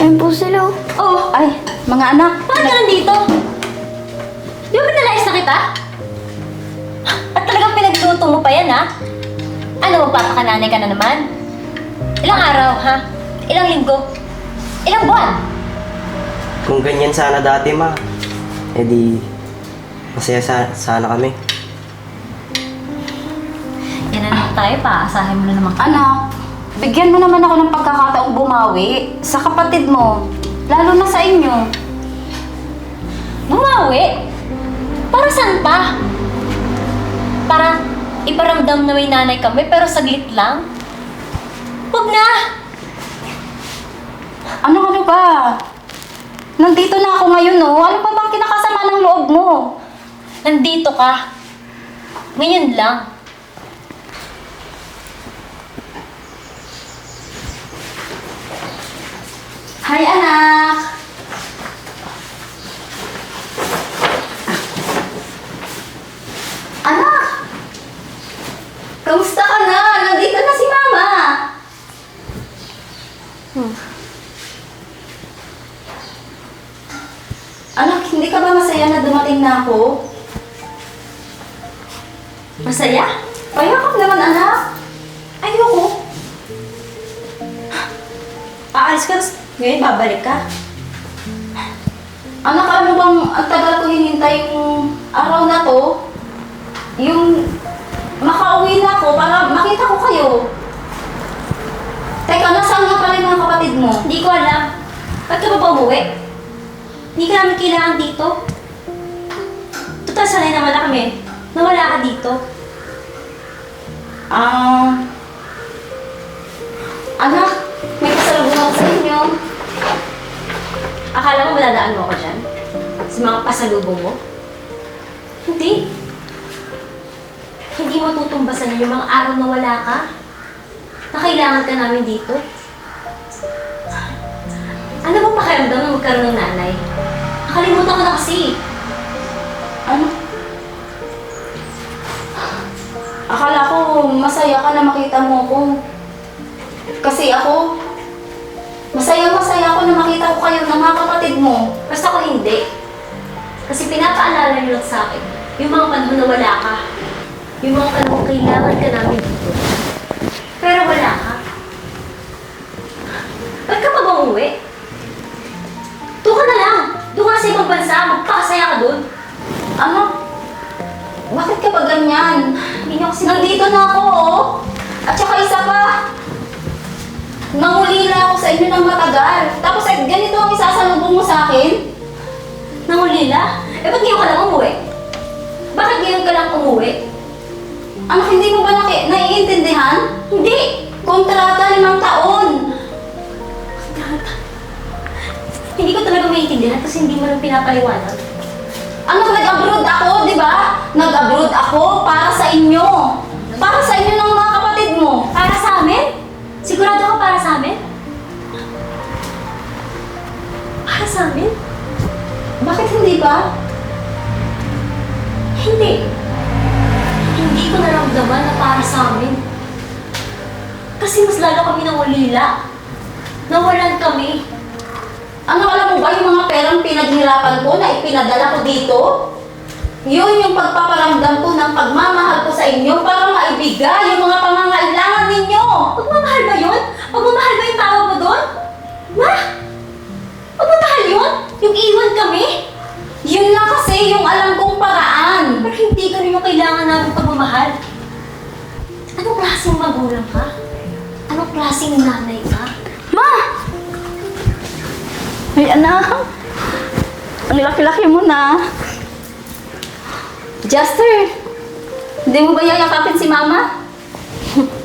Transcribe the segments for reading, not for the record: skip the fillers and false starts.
Ayun po sila. Oh, Ay, mga anak. bakit ka nandito? Di ba pinalayas na kita? At talagang pinagluto mo pa yan, ha? Ano, magpapakananay ka na naman? Ilang araw, ha? Ilang linggo? Ilang buwan? Kung ganyan sana dati, ma, edi masaya sana kami. Yan na naman tayo pa. Asahin mo na naman. Anak, bigyan mo naman ako ng pagkakataong bumawi sa kapatid mo. Lalo na sa inyo. Bumawi? Para saan pa? Para iparamdam na may nanay kami pero saglit lang? Huwag na! Ano ba? Nandito na ako ngayon, no? Ano pa bang kinakasama ng loob mo? Nandito ka. Ngayon lang. Hi, anak! Anak! Kamusta ka na? Nandito na si Mama! Anak, hindi ka ba masaya na dumating na ako? Masaya? Payakap naman, anak! Ayoko. Aalis ka, ngayon babalik ka. Anak, alam mo bang ang tagal ko hinintay yung araw na to? Yung makauwi na ako para makita ko kayo. Teka, nasaan nga pala yung mga kapatid mo? Hindi ko alam. Ba't ka pa ba umuwi? Hindi ka namin kailangan dito. Total, sanay naman na kami. Nawala ka dito. Anak, may pasalubong ako sa inyo. Akala mo maladaan mo ako dyan? Sa mga pasalubong mo? Hindi. Hindi mo tutumbasan yung mga araw na wala ka. Na kailangan ka namin dito. Ano bang pakiramdam na magkaroon ng nanay? Nakalimutan ko na kasi. Ano? Akala ko masaya ka na makita mo ko. Kasi ako, masaya ako na makita ko kayo ng mga kapatid mo. Basta ko hindi. Kasi pinapaalala niyo lang sa akin yung mga panahon na wala ka. Yung mga panahon kailangan ka namin dito. Pero wala ka. Ba't ka pa ba umuwi? Doon ka na lang. Doon ka sa ibang bansa. Magpakasaya ka doon. Ano? Bakit ka ba ganyan? Hindi niyo kasi Nandito na ako, oh. At saka isa pa. Nangulila ako sa inyo ng matagal. Tapos ganito ang isasalubong mo sa akin? nangulila. Eh, ba't ngayon ka lang umuwi? Bakit ngayon ka lang umuwi? Anak, hindi mo ba naiintindihan? Hindi! Kontrata 5 taon. Hindi ko talaga maintindihan kasi hindi mo lang pinapaliwanag. Ano, nag-abroad ako, di ba? Nag-abroad ako para sa inyo. Para sa inyo ng mga kapatid mo. Para sa amin? Sigurado ka para sa amin? Para sa amin? Bakit hindi ba? Hindi. Hindi ko naramdaman na para sa amin. Kasi mas lalo kami nangulila. Nawalan kami. Ano, alam mo ba yung mga perang pinaghirapan ko na ipinadala ko dito? Yun yung pagpaparamdam ko ng pagmamahal ko sa inyo para maibigay yung mga pangangailangan ninyo. Pagmamahal ba yun? Pagmamahal ba yung tawag mo doon? Ma? Pagmamahal yun? Yung iwan kami? Yun lang kasi yung alam kong paraan. Pero hindi ganun yung kailangan namin pagmamahal. Anong klaseng magulang ka? Anong klaseng nanay ka? Ma! Ay, anak. Ang laki-laki mo na. Juster, hindi mo ba yayakapin si Mama?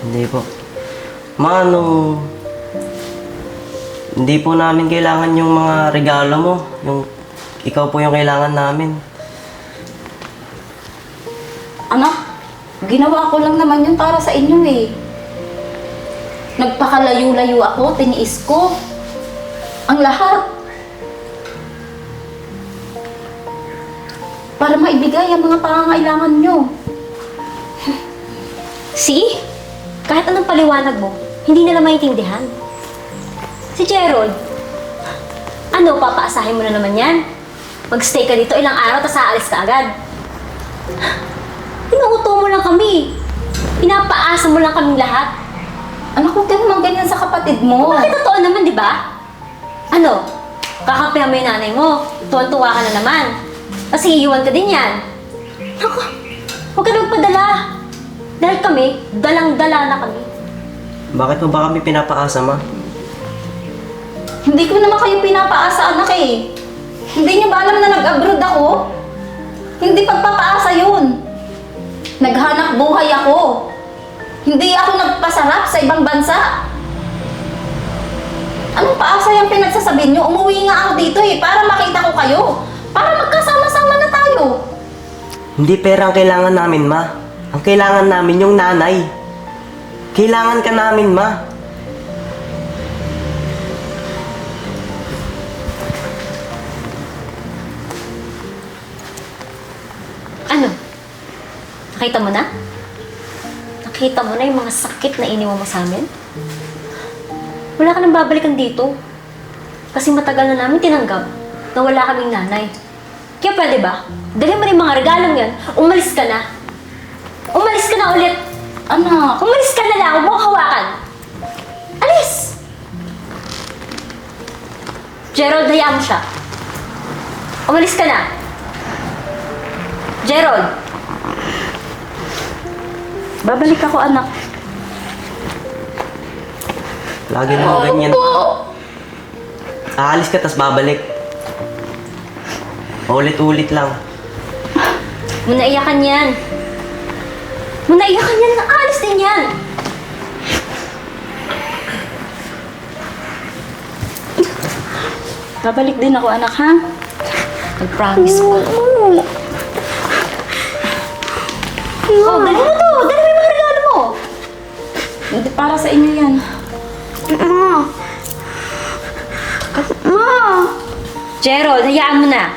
Hindi po. Ma, hindi po namin kailangan yung mga regalo mo. Ikaw po yung kailangan namin. Anak, ginawa ko lang naman yun para sa inyo eh. Nagpakalayo-layo ako, tiniis ko. Ang lahat. Para maibigay ang mga pangangailangan nyo. See? Kahit anong paliwanag mo, hindi nila maintindihan. Si Gerald, Ano, papaasahin mo na naman yan? Mag-stay ka dito ilang araw, tapos aalis ka agad. Inuuto mo lang kami. Pinapaasa mo lang kaming lahat. Anak, huwag ka naman ganyan sa kapatid mo. Bakit totoo naman, di ba? Ano? Kakampihan mo yung nanay mo. Tuwan-tuwa ka na naman. Kasi iiwan ka din yan. Naku, huwag ka na magpadala. Dahil kami, dalang-dala na kami. Bakit mo ba kami pinapaasa, ma? Hindi ko naman kayo pinapaasa, anak eh. Hindi niyo ba alam na nag-abroad ako? Hindi pagpapaasa yun. Naghanap buhay ako. Hindi ako nagpasarap sa ibang bansa. Anong paasa yung pinagsasabi niyo? Umuwi nga ako dito eh, para makita ko kayo. Para magkasama-sama na tayo. Hindi pera ang kailangan namin, ma. Ang kailangan namin yung nanay. Kailangan ka namin, ma. Ano? Nakita mo na? Nakita mo na yung mga sakit na iniwan mo sa amin? Wala ka nang babalikan dito. Kasi matagal na namin tinanggap na wala kaming nanay. Kaya pwede ba? Dali mo na yung mga regalong yan, umalis ka na. Umalis ka na ulit. Anak, Umalis ka na lang, huwag mo akong hawakan. Alis! Gerald, hayaan mo siya. Umalis ka na. Gerald! babalik ako anak. Lagi mo ganyan. Aalis ka, tas babalik. Ulit-ulit lang. Muna iyakan yan. Muna iyakan yan, aalis din yan. Babalik din ako anak ha. Nag-promise pa. Oh, dali mo to! Dali mo yung mga regalo mo! Hindi para sa inyo yan. Gerald, hayaan mo na.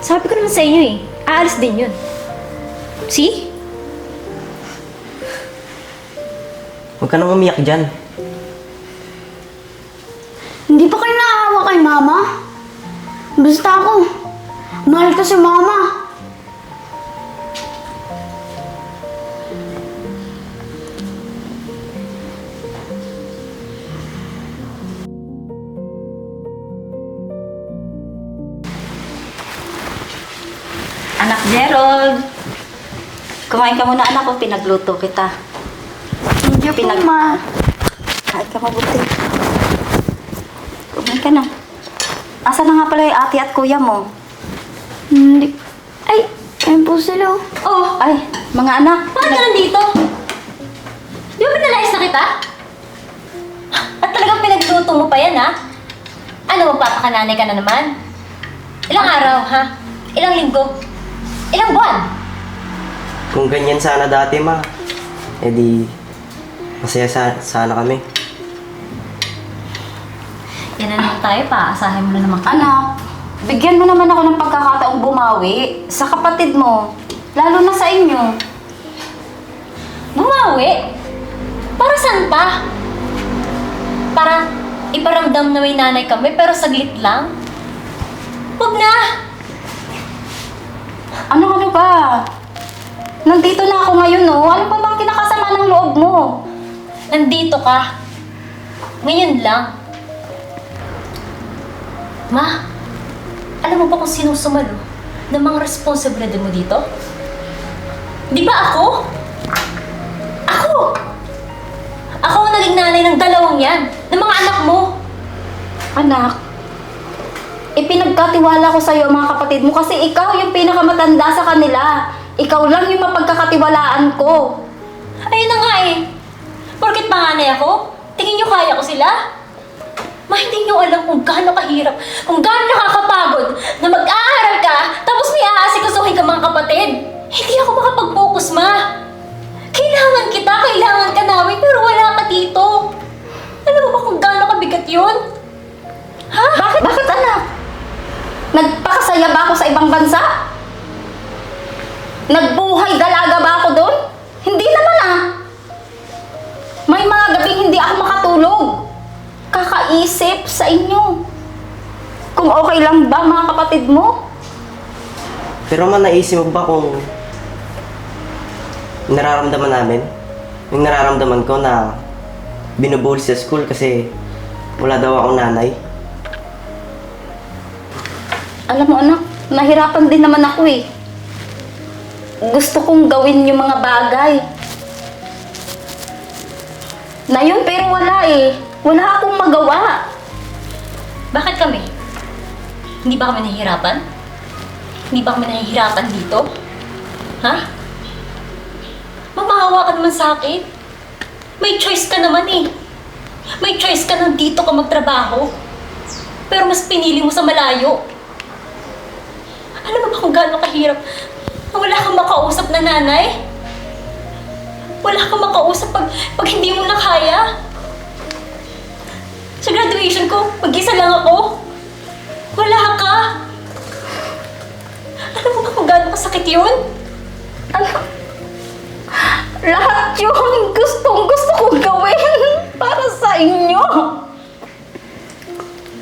Sabi ko naman sa inyo eh, aalis din yun. See? Huwag ka nang umiyak dyan. Hindi pa kayo naawa kay mama? Basta ako. Mahal ko si mama. Anak Gerald. Kumain ka muna anak kung pinagluto kita. Hindi po, ma. Kain ka mabuti. Kumain ka na. Asa na nga pala yung ate at kuya mo? Hindi. Ay, ayun po sila. Oh, Ay, mga anak. bakit ka nandito? Di ba pinalayas na kita? At talagang pinagluto mo pa yan, ha? Ano, magpapakananay ka na naman? Ilang araw, ha? Ilang linggo? Ilang buwan? Kung ganyan sana dati, ma, edi masaya sana kami. Yan na naman tayo pa. Asahin mo na naman ka. Anak, bigyan mo naman ako ng pagkakataong bumawi sa kapatid mo. Lalo na sa inyo. Bumawi? Para saan pa? Para iparamdam na may nanay kami pero saglit lang? Huwag na! Ano ba? Nandito na ako ngayon, no? Ano pa bang kinakasama ng loob mo? Nandito ka. Ngayon lang. Ma, alam mo ba kung sino sumalo ng mga responsibilidad mo dito? Di ba ako? Ako! Ako ang naging nanay ng dalawang yan, ng mga anak mo. Anak, ipinagkatiwala ko sa'yo mga kapatid mo kasi ikaw yung pinakamatanda sa kanila. Ikaw lang yung mapagkakatiwalaan ko. Ayun na nga eh. Porket panganay ako, tingin nyo kaya ko sila? Ma, hindi nyo alam kung gaano kahirap, kung gaano nakakapagod na mag-aaral ka, tapos may aasikasuhin ka mga kapatid. Hindi ako makapag-focus, ma. Kailangan kita, kailangan ka namin, pero wala ka dito. Alam mo ba kung gaano kabigat yun? Ha? Bakit anak? Nagpakasaya ba ako sa ibang bansa? Nagbuhay dalaga ba ako doon? Hindi naman ah. May mga gabing hindi ako makatulog. mag-isip sa inyo. Kung okay lang ba mga kapatid mo? Pero ma, naisip mo ba kung nararamdaman namin? Yung nararamdaman ko na binubuli sa school kasi wala daw akong nanay. Alam mo anak, nahirapan din naman ako eh. Gusto kong gawin yung mga bagay na yun, pero wala eh. Wala akong magawa. Bakit kami? Hindi ba kami nahihirapan? Hindi ba kami nahihirapan dito? Ha? Mamahawa ka naman sa akin. May choice ka naman eh. May choice ka na dito ka magtrabaho. Pero mas pinili mo sa malayo. Alam mo ba kung gaano kahirap na wala kang makausap na nanay? Wala kang makausap pag hindi mo na kaya. Sa graduation ko, mag-isa lang ako. Wala ka. Alam mo ba kung gaano kasakit yun? Anak, lahat yun gusto kong gawin para sa inyo.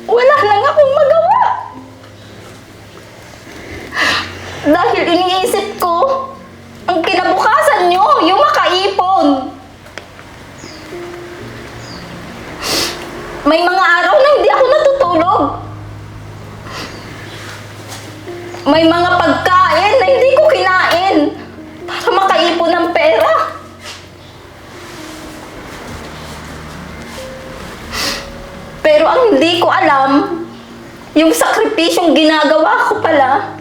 Wala lang akong magawa. Dahil iniisip ko, ang kinabukasan nyo, yung makaipon. May mga araw na hindi ako natutulog. May mga pagkain na hindi ko kinain para makaipon ng pera. Pero ang hindi ko alam, yung sakripisyong ginagawa ko pala,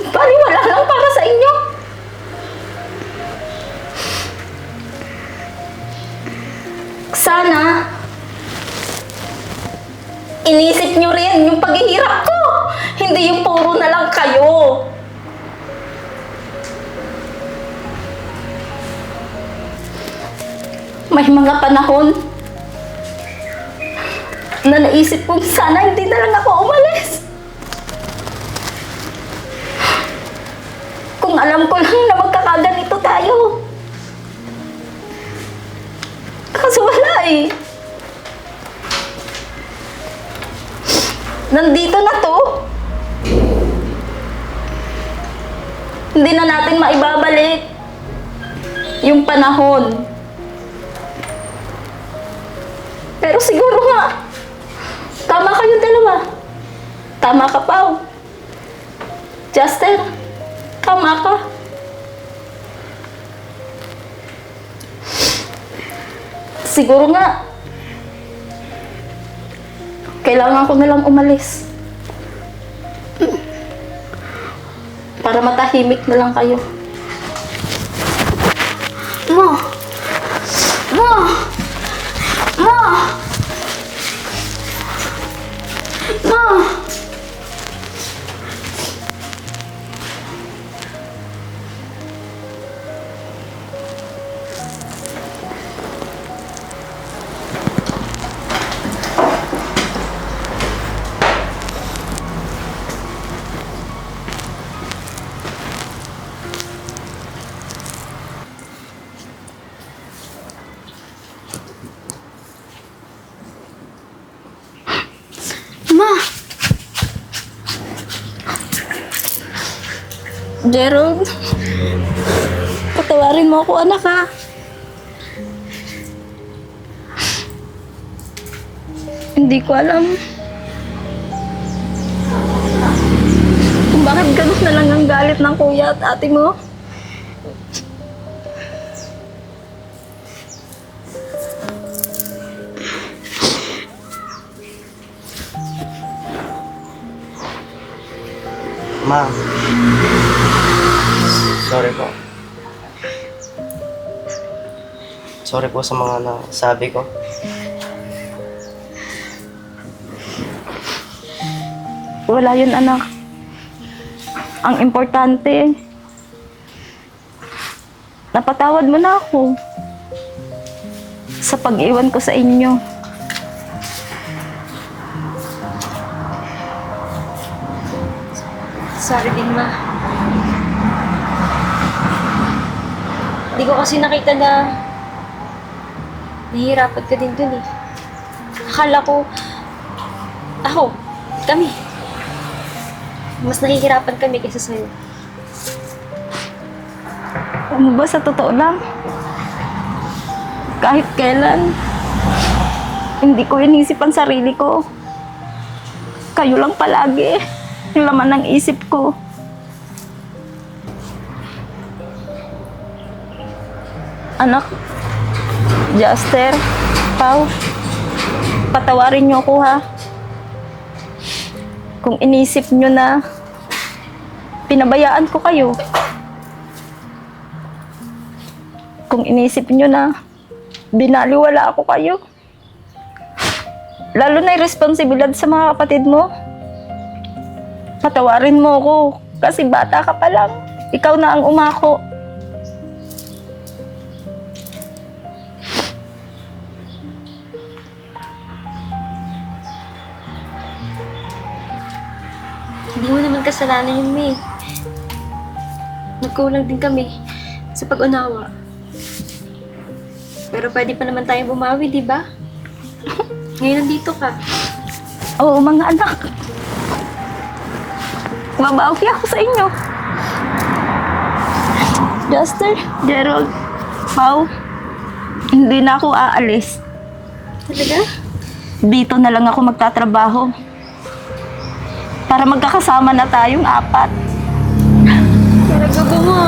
baliwala lang para sa inyo. Sana, inisip nyo rin yung paghihirap ko. Hindi yung puro na lang kayo. May mga panahon na naisip kong sana hindi na lang ako umalis. Kung alam ko lang na magkakaganito tayo. Kaso wala eh. Nandito na to. Hindi na natin maibabalik yung panahon. Pero siguro nga, tama kayong dalawa. Tama ka, Pao. Justin, tama ka. Siguro nga, kailangan ko nalang umalis. Para matahimik na lang kayo. Ma! Ma! Ma! Ma! Ma! Gerald, patawarin mo ako, anak, ha? Hindi ko alam kung bakit ganun na lang ang galit ng kuya at ate mo. Ma, sorry po. Sorry po sa mga nasabi ko. Wala yun, anak. Ang importante, napatawad mo na ako sa pag-iwan ko sa inyo. Sorry din, ma. Hindi ko kasi nakita na nahihirapan ka din dun eh. Akala ko, kami. Mas nahihirapan kami kaysa sa'yo. Ano ba, sa totoo lang? Kahit kailan, hindi ko inisip ang sarili ko. Kayo lang palagi, yung laman ng isip ko. Anak, Juster, Pao, patawarin niyo ako ha. Kung inisip niyo na pinabayaan ko kayo. Kung inisip niyo na binaliwala ako kayo. Lalo na yung responsibilidad sa mga kapatid mo. Patawarin mo ako kasi bata ka pa lang. Ikaw na ang umako. Hindi mo naman kasalanan yun, May. Nagkulang din kami sa pag-unawa. Pero pwede pa naman tayong bumawi, di ba? Ngayon nandito ka. Oo, mga anak. Mabawi ako sa inyo. Juster, Gerald, Pao, hindi na ako aalis. Talaga? Dito na lang ako magtatrabaho. Para magkakasama na tayong 4. Talaga ba, Ma?